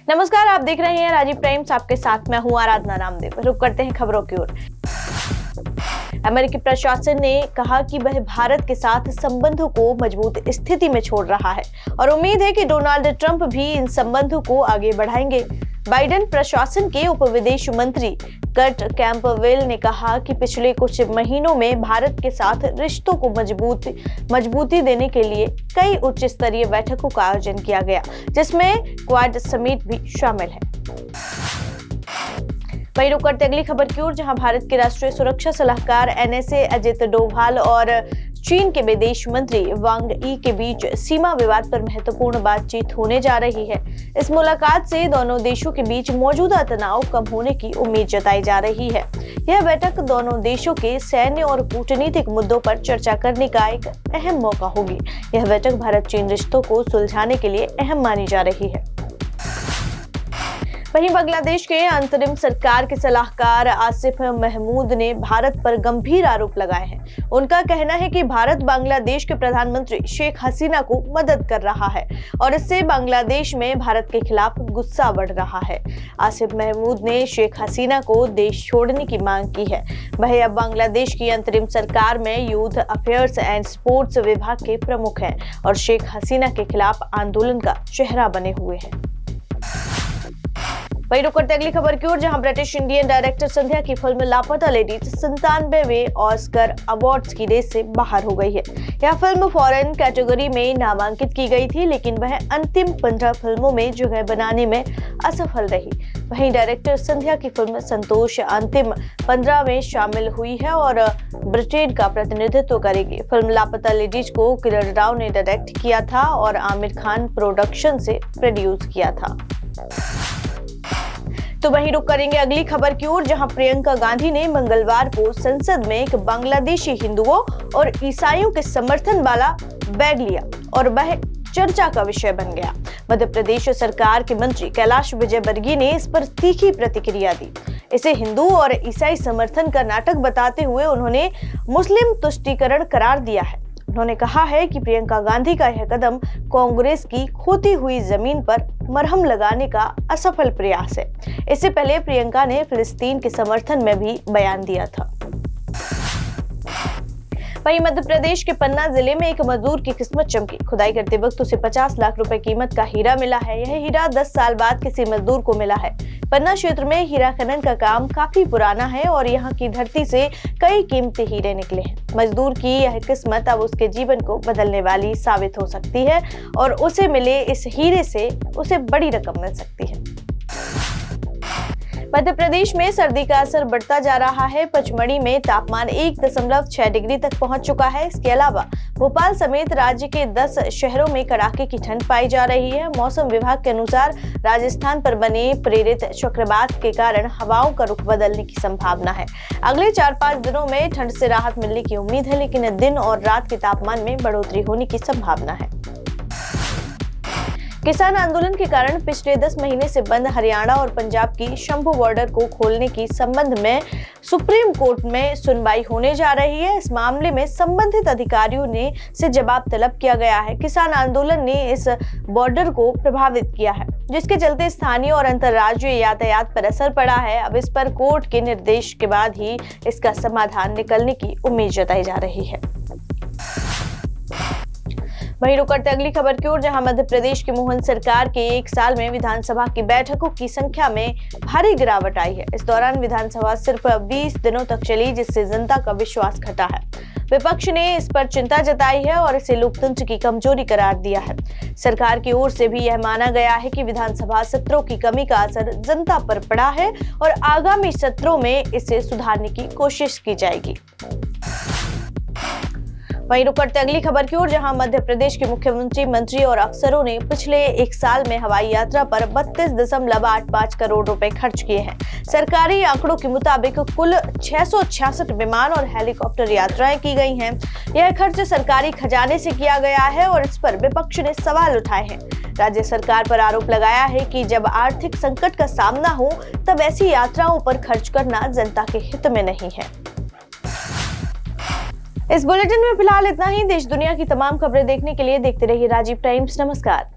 नमस्कार, आप देख रहे हैं राजीव टाइम्स। आपके साथ मैं हूं आराधना रामदेव। रुक करते हैं खबरों की ओर। अमेरिकी प्रशासन ने कहा कि वह भारत के साथ संबंधों को मजबूत स्थिति में छोड़ रहा है और उम्मीद है कि डोनाल्ड ट्रंप भी इन संबंधों को आगे बढ़ाएंगे। बाइडेन प्रशासन के उप विदेश मंत्री कर्ट कैंपबेल ने कहा कि पिछले कुछ महीनों में भारत के साथ रिश्तों को मजबूती देने के लिए कई उच्च स्तरीय बैठकों का आयोजन किया गया, जिसमें क्वाड समिट भी शामिल है। वहीं रुक करते अगली खबर की ओर, जहां भारत के राष्ट्रीय सुरक्षा सलाहकार NSA अजित डोभाल और चीन के विदेश मंत्री वांग यी के बीच सीमा विवाद पर महत्वपूर्ण बातचीत होने जा रही है। इस मुलाकात से दोनों देशों के बीच मौजूदा तनाव कम होने की उम्मीद जताई जा रही है। यह बैठक दोनों देशों के सैन्य और कूटनीतिक मुद्दों पर चर्चा करने का एक अहम मौका होगी। यह बैठक भारत चीन रिश्तों को सुलझाने के लिए अहम मानी जा रही है। वहीं बांग्लादेश के अंतरिम सरकार के सलाहकार आसिफ महमूद ने भारत पर गंभीर आरोप लगाए हैं। उनका कहना है कि भारत बांग्लादेश के प्रधानमंत्री शेख हसीना को मदद कर रहा है और इससे बांग्लादेश में भारत के खिलाफ गुस्सा बढ़ रहा है। आसिफ महमूद ने शेख हसीना को देश छोड़ने की मांग की है। वह अब बांग्लादेश की अंतरिम सरकार में यूथ अफेयर्स एंड स्पोर्ट्स विभाग के प्रमुख हैं और शेख हसीना के खिलाफ आंदोलन का चेहरा बने हुए हैं। वहीं रुक करते अगली खबर की ओर, जहां ब्रिटिश इंडियन डायरेक्टर संध्या की फिल्म लापता लेडीज 97वें ऑस्कर अवार्ड्स की रेस से बाहर हो गई है। यह फिल्म फॉरेन कैटेगरी में नामांकित की गई थी, लेकिन वह अंतिम 15 फिल्मों में जगह बनाने में असफल रही। वहीं डायरेक्टर संध्या की फिल्म संतोष अंतिम 15 में शामिल हुई है और ब्रिटेन का प्रतिनिधित्व करेगी। फिल्म लापता लेडीज को किरण राव ने डायरेक्ट किया था और आमिर खान प्रोडक्शन से प्रोड्यूस किया था। तो वहीं रुक करेंगे अगली खबर की ओर, जहां प्रियंका गांधी ने मंगलवार को संसद में एक बांग्लादेशी हिंदुओं और ईसाइयों के समर्थन वाला बैग लिया और वह चर्चा का विषय बन गया। मध्य प्रदेश सरकार के मंत्री कैलाश विजयवर्गीय ने इस पर तीखी प्रतिक्रिया दी। इसे हिंदू और ईसाई समर्थन का नाटक बताते हुए उन्होंने मुस्लिम तुष्टीकरण करार दिया है। उन्होंने कहा है कि प्रियंका गांधी का यह कदम कांग्रेस की खोती हुई जमीन पर मरहम लगाने का असफल प्रयास है। इससे पहले प्रियंका ने फिलिस्तीन के समर्थन में भी बयान दिया था। वहीं मध्य प्रदेश के पन्ना जिले में एक मजदूर की किस्मत चमकी। खुदाई करते वक्त उसे 50 लाख रुपए कीमत का हीरा मिला है। यह हीरा 10 साल बाद किसी मजदूर को मिला है। पन्ना क्षेत्र में हीरा खनन का काम काफी पुराना है और यहाँ की धरती से कई कीमती हीरे निकले हैं। मजदूर की यह किस्मत अब उसके जीवन को बदलने वाली साबित हो सकती है और उसे मिले इस हीरे से उसे बड़ी रकम मिल सकती है। मध्य प्रदेश में सर्दी का असर बढ़ता जा रहा है। पचमढ़ी में तापमान 1.6 डिग्री तक पहुंच चुका है। इसके अलावा भोपाल समेत राज्य के 10 शहरों में कड़ाके की ठंड पाई जा रही है। मौसम विभाग के अनुसार राजस्थान पर बने प्रेरित चक्रवात के कारण हवाओं का रुख बदलने की संभावना है। अगले 4-5 दिनों में ठंड से राहत मिलने की उम्मीद है, लेकिन दिन और रात के तापमान में बढ़ोतरी होने की संभावना है। किसान आंदोलन के कारण पिछले 10 महीने से बंद हरियाणा और पंजाब की शंभू बॉर्डर को खोलने की संबंध में सुप्रीम कोर्ट में सुनवाई होने जा रही है। इस मामले में संबंधित अधिकारियों ने से जवाब तलब किया गया है। किसान आंदोलन ने इस बॉर्डर को प्रभावित किया है, जिसके चलते स्थानीय और अंतर्राज्यीय यातायात पर असर पड़ा है। अब इस पर कोर्ट के निर्देश के बाद ही इसका समाधान निकलने की उम्मीद जताई जा रही है। वहीं रुक करते अगली खबर की ओर, जहां मध्य प्रदेश की मोहन सरकार के 1 साल में विधानसभा की बैठकों की संख्या में भारी गिरावट आई है। इस दौरान विधानसभा सिर्फ 20 दिनों तक चली, जिससे जनता का विश्वास घटा है। विपक्ष ने इस पर चिंता जताई है और इसे लोकतंत्र की कमजोरी करार दिया है। सरकार की ओर से भी यह माना गया है कि विधानसभा सत्रों की कमी का असर जनता पर पड़ा है और आगामी सत्रों में इसे सुधारने की कोशिश की जाएगी। वहीं रुक करते अगली खबर की ओर, जहां मध्य प्रदेश के मुख्यमंत्री, मंत्री और अफसरों ने पिछले 1 साल में हवाई यात्रा पर 32.85 करोड़ रुपए खर्च किए हैं। सरकारी आंकड़ों के मुताबिक कुल 666 विमान और हेलीकॉप्टर यात्राएं की गई हैं। यह खर्च सरकारी खजाने से किया गया है और इस पर विपक्ष ने सवाल उठाए हैं। राज्य सरकार पर आरोप लगाया है कि जब आर्थिक संकट का सामना हो तब ऐसी यात्राओं पर खर्च करना जनता के हित में नहीं है। इस बुलेटिन में फिलहाल इतना ही। देश दुनिया की तमाम खबरें देखने के लिए देखते रहिए राजीव टाइम्स। नमस्कार।